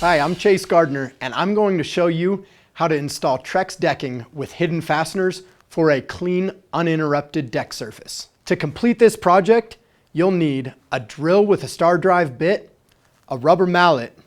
Hi, I'm Chase Gardner, and I'm going to show you how to install Trex decking with hidden fasteners for a clean, uninterrupted deck surface. To complete this project, you'll need a drill with a star drive bit, a rubber mallet,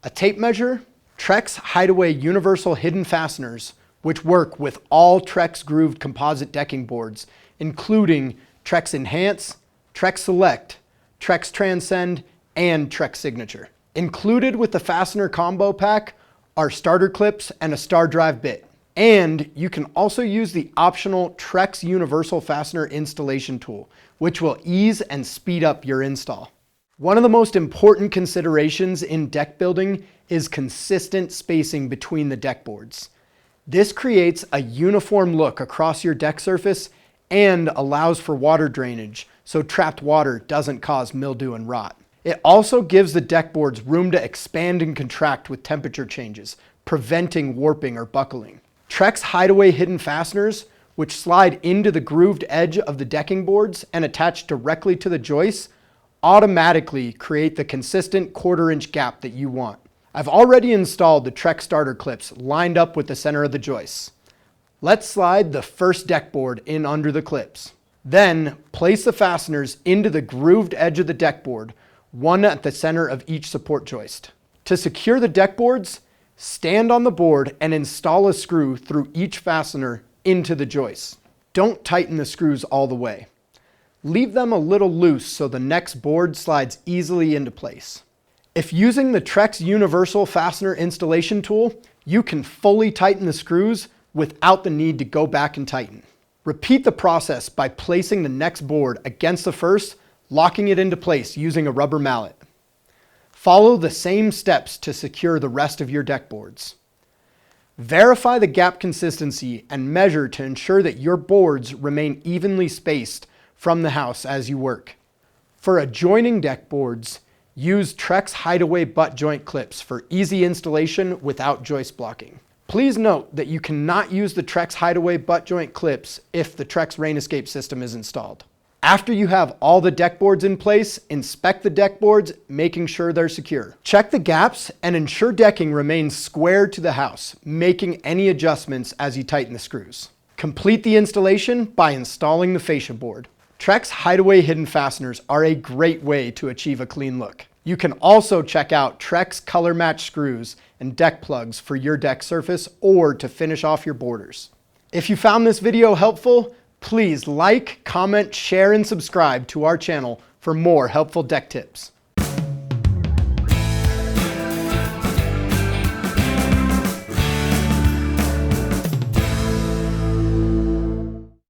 a tape measure, Trex Hideaway universal hidden fasteners, which work with all Trex grooved composite decking boards, including Trex Enhance, Trex Select, Trex Transcend, and Trex Signature. Included with the fastener combo pack are starter clips and a star drive bit. And you can also use the optional Trex Universal Fastener installation tool, which will ease and speed up your install. One of the most important considerations in deck building is consistent spacing between the deck boards. This creates a uniform look across your deck surface and allows for water drainage, so trapped water doesn't cause mildew and rot. It also gives the deck boards room to expand and contract with temperature changes, preventing warping or buckling. Trex Hideaway hidden fasteners, which slide into the grooved edge of the decking boards and attach directly to the joists, automatically create the consistent 1/4 inch gap that you want. I've already installed the Trex starter clips lined up with the center of the joists. Let's slide the first deck board in under the clips. Then place the fasteners into the grooved edge of the deck board, one at the center of each support joist. To secure the deck boards, stand on the board and install a screw through each fastener into the joists. Don't tighten the screws all the way. Leave them a little loose so the next board slides easily into place. If using the Trex Universal Fastener installation tool, you can fully tighten the screws without the need to go back and tighten. Repeat the process by placing the next board against the first, locking it into place using a rubber mallet. Follow the same steps to secure the rest of your deck boards. Verify the gap consistency and measure to ensure that your boards remain evenly spaced from the house as you work. For adjoining deck boards, use Trex Hideaway butt joint clips for easy installation without joist blocking. Please note that you cannot use the Trex Hideaway butt joint clips if the Trex rain escape system is installed. After you have all the deck boards in place, inspect the deck boards, making sure they're secure. Check the gaps and ensure decking remains square to the house, making any adjustments as you tighten the screws. Complete the installation by installing the fascia board. Trex Hideaway hidden fasteners are a great way to achieve a clean look. You can also check out Trex color match screws and deck plugs for your deck surface or to finish off your borders. If you found this video helpful, please like, comment, share, and subscribe to our channel for more helpful deck tips.